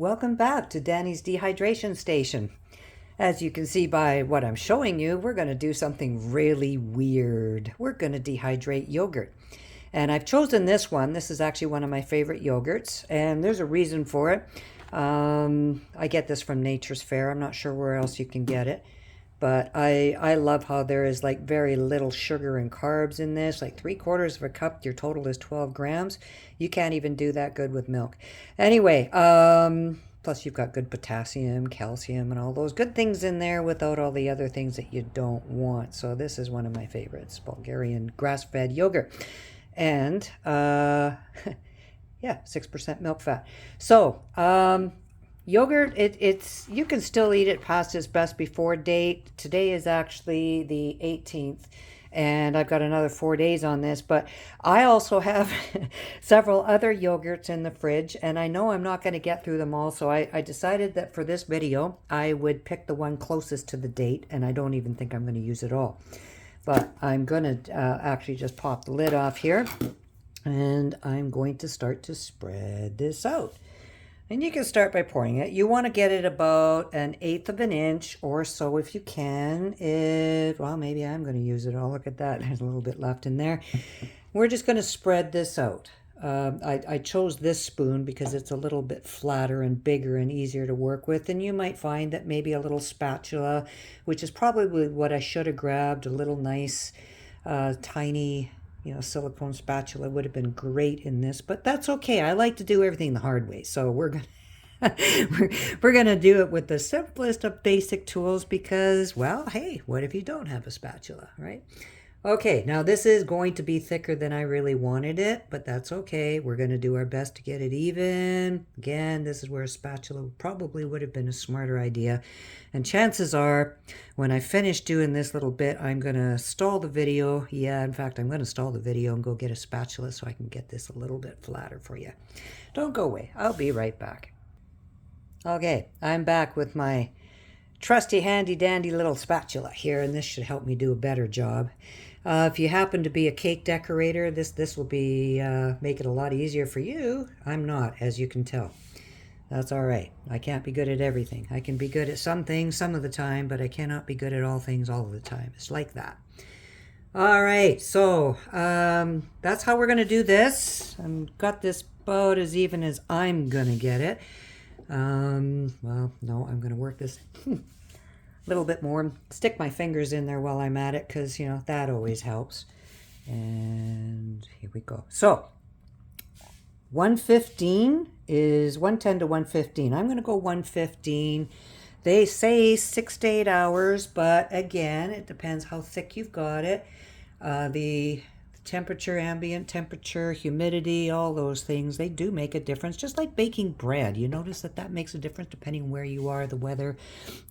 Welcome back to Danny's Dehydration Station. As you can see by what I'm showing you, we're going to do something really weird. We're going to dehydrate yogurt. And I've chosen this one. This is actually one of my favorite yogurts, and there's a reason for it. I get this from Nature's Fair. I'm not sure where else you can get it. But I love how there is like very little sugar and carbs in this, like 3/4 of a cup. Your total is 12 grams. You can't even do that good with milk. Anyway, plus you've got good potassium, calcium, and all those good things in there without all the other things that you don't want. So this is one of my favorites, Bulgarian grass-fed yogurt. And, yeah, 6% milk fat. So, yogurt, it's you can still eat it past its best before date. Today is actually the 18th, and I've got another 4 days on this, but I also have several other yogurts in the fridge, and I know I'm not going to get through them all, so I decided that for this video I would pick the one closest to the date, and I don't even think I'm going to use it all. But I'm going to actually just pop the lid off here, and I'm going to start to spread this out. And you can start by pouring it. You want to get it about 1/8 of an inch or so if you can. Well, maybe I'm going to use it all. Look at that. There's a little bit left in there. We're just going to spread this out. I chose this spoon because it's a little bit flatter and bigger and easier to work with. And you might find that maybe a little spatula, which is probably what I should have grabbed, a little nice, tiny, silicone spatula would have been great in this, but that's okay. I like to do everything the hard way. So we're going to we're going to do it with the simplest of basic tools because, well, hey, what if you don't have a spatula, right? Okay, now this is going to be thicker than I really wanted it, but that's okay. We're going to do our best to get it even. Again, this is where a spatula probably would have been a smarter idea. And chances are, when I finish doing this little bit, I'm going to stall the video. Yeah, in fact, I'm going to stall the video and go get a spatula so I can get this a little bit flatter for you. Don't go away. I'll be right back. Okay, I'm back with my trusty handy dandy little spatula here, and this should help me do a better job. If you happen to be a cake decorator, this will be make it a lot easier for you. I'm not, as you can tell. That's all right. I can't be good at everything. I can be good at some things some of the time, but I cannot be good at all things all of the time. It's like that. All right, so that's how we're going to do this. I've got this about as even as I'm going to get it. Well, no, I'm going to work this a little bit more. Stick my fingers in there while I'm at it because, that always helps. And here we go. So 115 is 110 to 115. I'm going to go 115. They say 6 to 8 hours, but again, it depends how thick you've got it. The temperature, ambient temperature, humidity, all those things, they do make a difference. Just like baking bread, you notice that makes a difference depending where you are, the weather,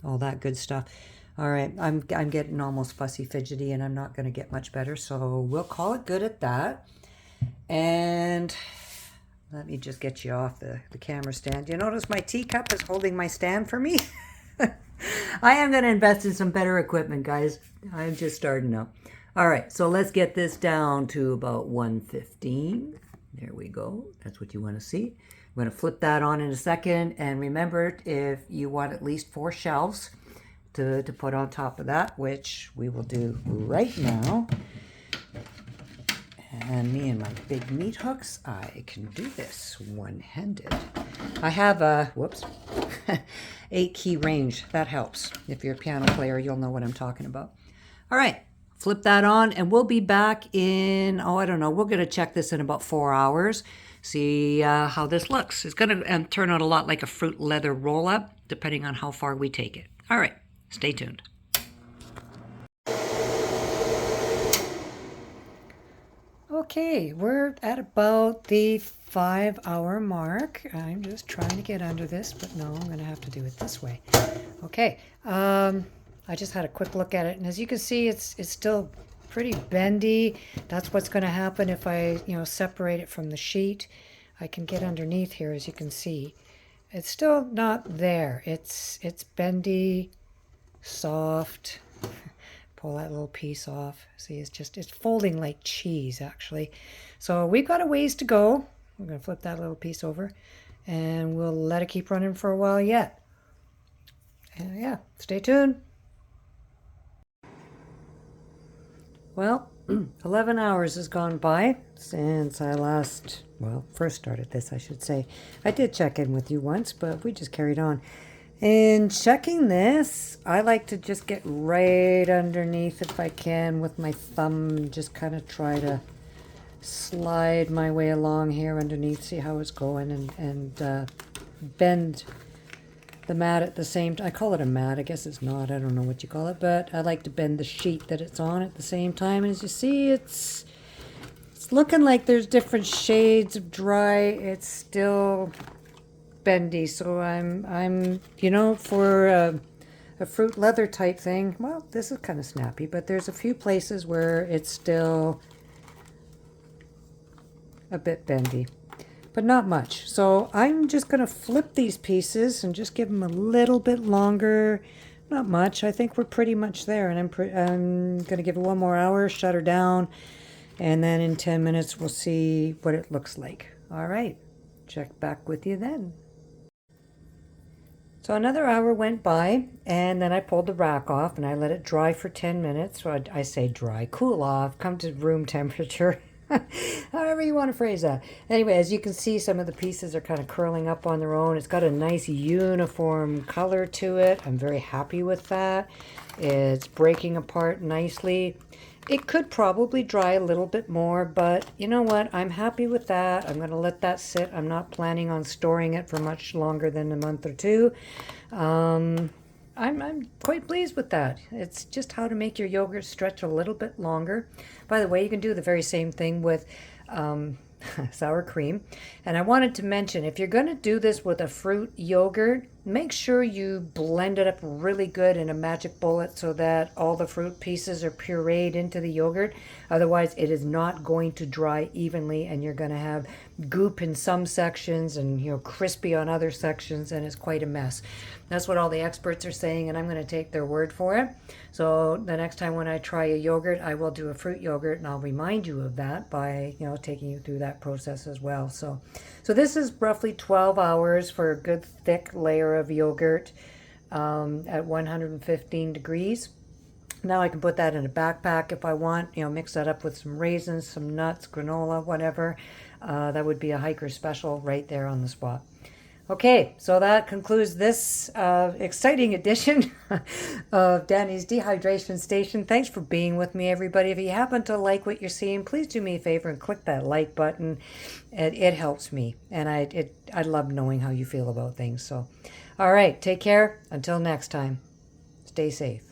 all that good stuff. All right, I'm getting almost fussy fidgety, and I'm not going to get much better, so we'll call it good at that. And let me just get you off the camera stand. You notice my teacup is holding my stand for me? I am going to invest in some better equipment, guys. I'm just starting out. All right, so let's get this down to about 115. There we go. That's what you want to see. I'm going to flip that on in a second. And remember, if you want at least 4 shelves to put on top of that, which we will do right now. And me and my big meat hooks, I can do this one-handed. I have a, 8 key range. That helps. If you're a piano player, you'll know what I'm talking about. All right. Flip that on, and we'll be back in, I don't know, we're going to check this in about 4 hours, see how this looks. It's going to turn out a lot like a fruit leather roll-up, depending on how far we take it. All right, stay tuned. Okay, we're at about the 5-hour mark. I'm just trying to get under this, but no, I'm going to have to do it this way. Okay, I just had a quick look at it, and as you can see, it's still pretty bendy. That's what's going to happen if I, separate it from the sheet. I can get underneath here, as you can see. It's still not there. It's bendy, soft. Pull that little piece off. See, it's folding like cheese, actually. So we've got a ways to go. I'm going to flip that little piece over. and we'll let it keep running for a while yet. And yeah, stay tuned. Well, 11 hours has gone by since I first started this, I should say. I did check in with you once, but we just carried on. In checking this, I like to just get right underneath if I can with my thumb and just kind of try to slide my way along here underneath, see how it's going, and bend the mat at the same time. I call it a mat. I guess it's not. I don't know what you call it, but I like to bend the sheet that it's on at the same time. And as you see, it's looking like there's different shades of dry. It's still bendy, so I'm for a fruit leather type thing. Well, this is kind of snappy, but there's a few places where it's still a bit bendy, but not much. So I'm just going to flip these pieces and just give them a little bit longer. Not much. I think we're pretty much there, and I'm going to give it one more hour, shut her down, and then in 10 minutes we'll see what it looks like. All right, check back with you then. So another hour went by, and then I pulled the rack off and I let it dry for 10 minutes. So I say dry, cool off, come to room temperature. However you want to phrase that. Anyway, as you can see, some of the pieces are kind of curling up on their own. It's got a nice uniform color to it. I'm very happy with that. It's breaking apart nicely. It could probably dry a little bit more, but you know what? I'm happy with that. I'm going to let that sit. I'm not planning on storing it for much longer than a month or two. I'm quite pleased with that. It's just how to make your yogurt stretch a little bit longer. By the way, you can do the very same thing with sour cream. And I wanted to mention, if you're going to do this with a fruit yogurt, make sure you blend it up really good in a magic bullet so that all the fruit pieces are pureed into the yogurt. Otherwise, it is not going to dry evenly, and you're going to have goop in some sections and crispy on other sections, and it's quite a mess. That's what all the experts are saying, and I'm going to take their word for it. So the next time when I try a yogurt, I will do a fruit yogurt, and I'll remind you of that by taking you through that process as well. So this is roughly 12 hours for a good thick layer of yogurt at 115 degrees. Now I can put that in a backpack if I want, mix that up with some raisins, some nuts, granola, whatever. That would be a hiker special right there on the spot. Okay, so that concludes this exciting edition of Danny's Dehydration Station. Thanks for being with me, everybody. If you happen to like what you're seeing, please do me a favor and click that like button. It helps me, and I love knowing how you feel about things. So, all right, take care. Until next time, stay safe.